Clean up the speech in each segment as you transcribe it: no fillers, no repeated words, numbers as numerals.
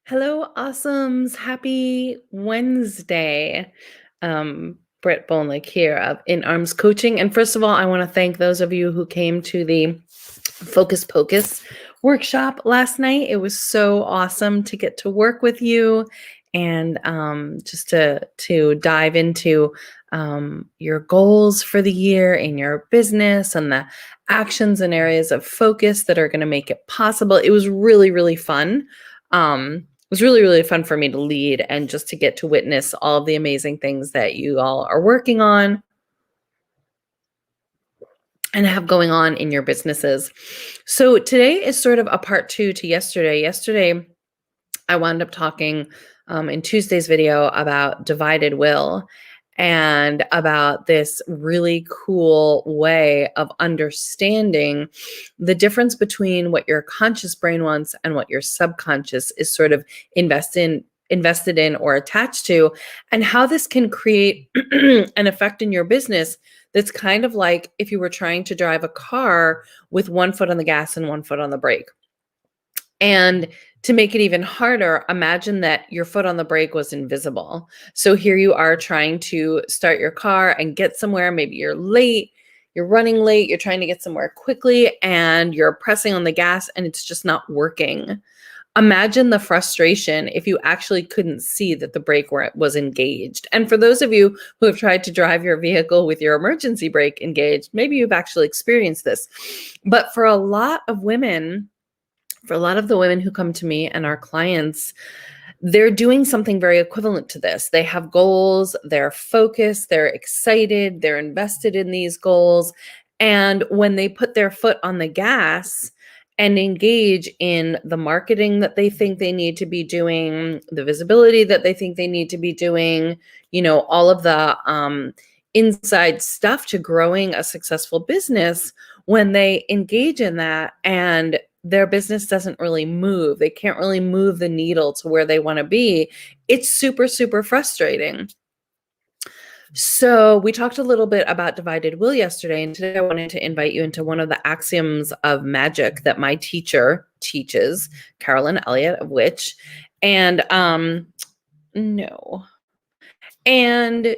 Hello, awesomes. Happy Wednesday. Britt Bolnick here of In Arms Coaching. And first of all, I want to thank those of you who came to the Focus Pocus workshop last night. It was so awesome to get to work with you and just to dive into your goals for the year in your business and the actions and areas of focus that are going to make it possible. It was really, really fun. It was really, really fun for me to lead and just to get to witness all of the amazing things that you all are working on and have going on in your businesses. So today is sort of a part two to yesterday. Yesterday, I wound up talking in Tuesday's video about divided will and about this really cool way of understanding the difference between what your conscious brain wants and what your subconscious is sort of invested in or attached to, and how this can create an effect in your business that's kind of like if you were trying to drive a car with one foot on the gas and one foot on the brake. And to make it even harder, imagine that your foot on the brake was invisible. So here you are trying to start your car and get somewhere. Maybe you're late, you're running late, you're trying to get somewhere quickly, and you're pressing on the gas and it's just not working. Imagine the frustration if you actually couldn't see that the brake was engaged. And for those of you who have tried to drive your vehicle with your emergency brake engaged, maybe you've actually experienced this. But for a lot of women, for a lot of the women who come to me and our clients, they're doing something very equivalent to this. They have goals, they're focused, they're excited, they're invested in these goals. And when they put their foot on the gas and engage in the marketing that they think they need to be doing, the visibility that they think they need to be doing, all of the inside stuff to growing a successful business, when they engage in that and their business doesn't really move, they can't really move the needle to where they want to be, it's super, super frustrating. So we talked a little bit about divided will yesterday, and today I wanted to invite you into one of the axioms of magic that my teacher teaches, Carolyn Elliott of Witch. And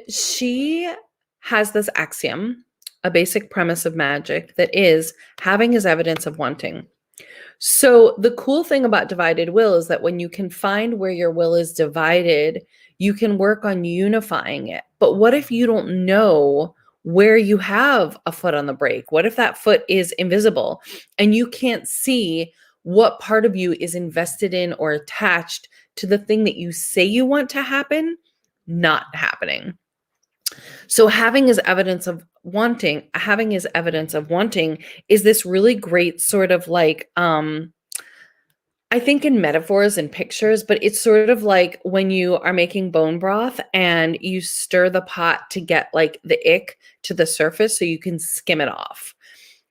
she has this axiom, a basic premise of magic, that is having is evidence of wanting. So the cool thing about divided will is that when you can find where your will is divided, you can work on unifying it. But what if you don't know where you have a foot on the brake? What if that foot is invisible and you can't see what part of you is invested in or attached to the thing that you say you want to happen not happening? So having is evidence of wanting is this really great sort of like, I think in metaphors and pictures, but it's sort of like when you are making bone broth and you stir the pot to get like the ick to the surface so you can skim it off.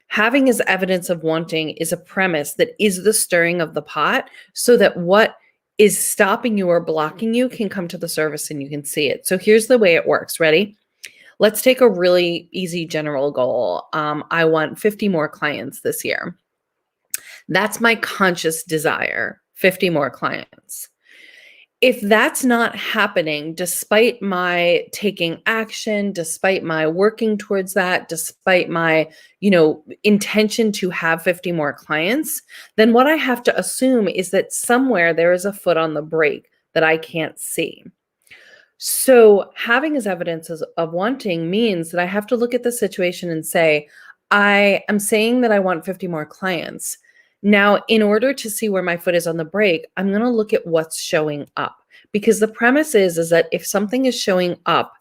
Having is evidence of wanting is a premise that is the stirring of the pot so that what is stopping you or blocking you can come to the surface and you can see it. So here's the way it works. Ready? Let's take a really easy general goal. I want 50 more clients this year. That's my conscious desire, 50 more clients. If that's not happening, despite my taking action, despite my working towards that, despite my, intention to have 50 more clients, then what I have to assume is that somewhere there is a foot on the brake that I can't see. So having as evidence of wanting means that I have to look at the situation and say, I am saying that I want 50 more clients. Now, in order to see where my foot is on the brake, I'm going to look at what's showing up, because the premise is that if something is showing up,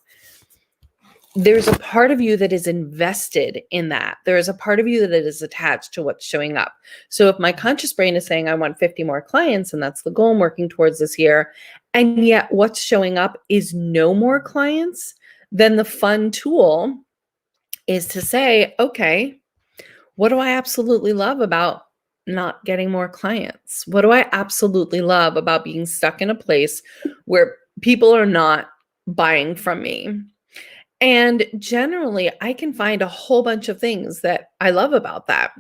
there's a part of you that is invested in that. There is a part of you that is attached to what's showing up. So if my conscious brain is saying I want 50 more clients, and that's the goal I'm working towards this year, and yet what's showing up is no more clients, then the fun tool is to say, okay, what do I absolutely love about not getting more clients? What do I absolutely love about being stuck in a place where people are not buying from me? And generally, I can find a whole bunch of things that I love about that.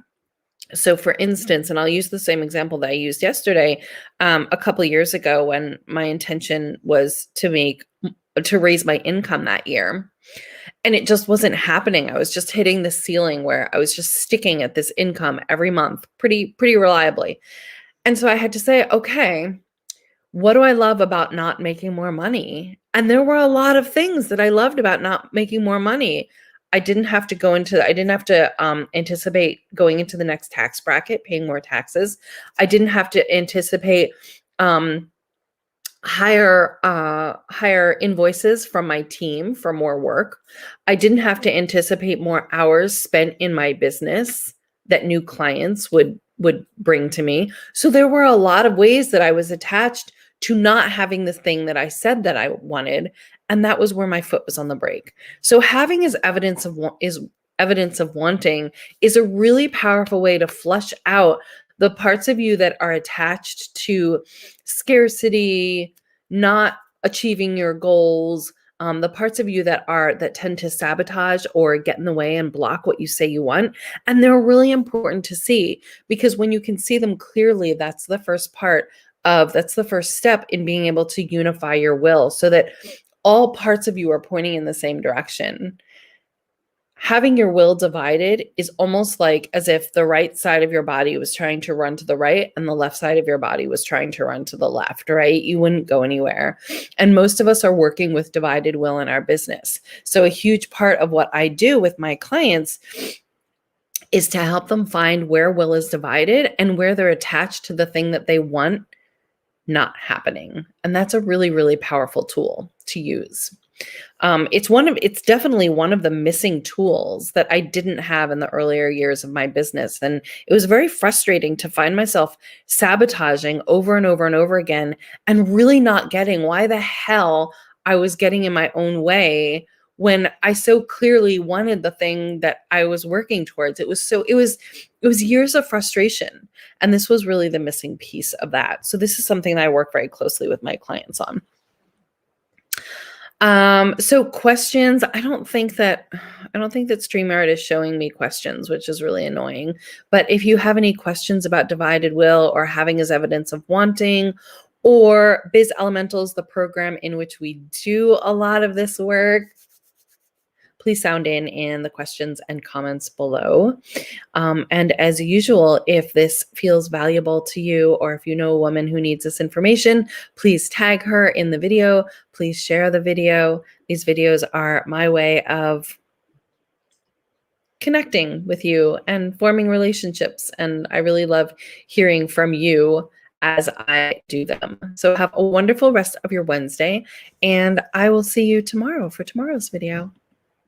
So for instance, and I'll use the same example that I used yesterday, a couple years ago when my intention was to raise my income that year, and it just wasn't happening. I was just hitting the ceiling where I was just sticking at this income every month pretty reliably. And so I had to say, okay, what do I love about not making more money? And there were a lot of things that I loved about not making more money. I didn't have to anticipate going into the next tax bracket, paying more taxes. I didn't have to anticipate um, higher invoices from my team for more work. I didn't have to anticipate more hours spent in my business that new clients would bring to me. So there were a lot of ways that I was attached to not having the thing that I said that I wanted, and that was where my foot was on the brake. So having evidence of wanting is a really powerful way to flush out the parts of you that are attached to scarcity, not achieving your goals, the parts of you that tend to sabotage or get in the way and block what you say you want. And they're really important to see, because when you can see them clearly, that's the first step in being able to unify your will so that all parts of you are pointing in the same direction. Having your will divided is almost like as if the right side of your body was trying to run to the right and the left side of your body was trying to run to the left, right? You wouldn't go anywhere. And most of us are working with divided will in our business. So a huge part of what I do with my clients is to help them find where will is divided and where they're attached to the thing that they want not happening. And that's a really, really powerful tool to use. It's definitely one of the missing tools that I didn't have in the earlier years of my business. And it was very frustrating to find myself sabotaging over and over and over again and really not getting why the hell I was getting in my own way when I so clearly wanted the thing that I was working towards. It was years of frustration. And this was really the missing piece of that. So this is something that I work very closely with my clients on. So questions, I don't think that StreamYard is showing me questions, which is really annoying. But if you have any questions about divided will or having as evidence of wanting, or Biz Elementals, the program in which we do a lot of this work, please sound in the questions and comments below. And as usual, if this feels valuable to you, or if you know a woman who needs this information, please tag her in the video. Please share the video. These videos are my way of connecting with you and forming relationships. And I really love hearing from you as I do them. So have a wonderful rest of your Wednesday, and I will see you tomorrow for tomorrow's video.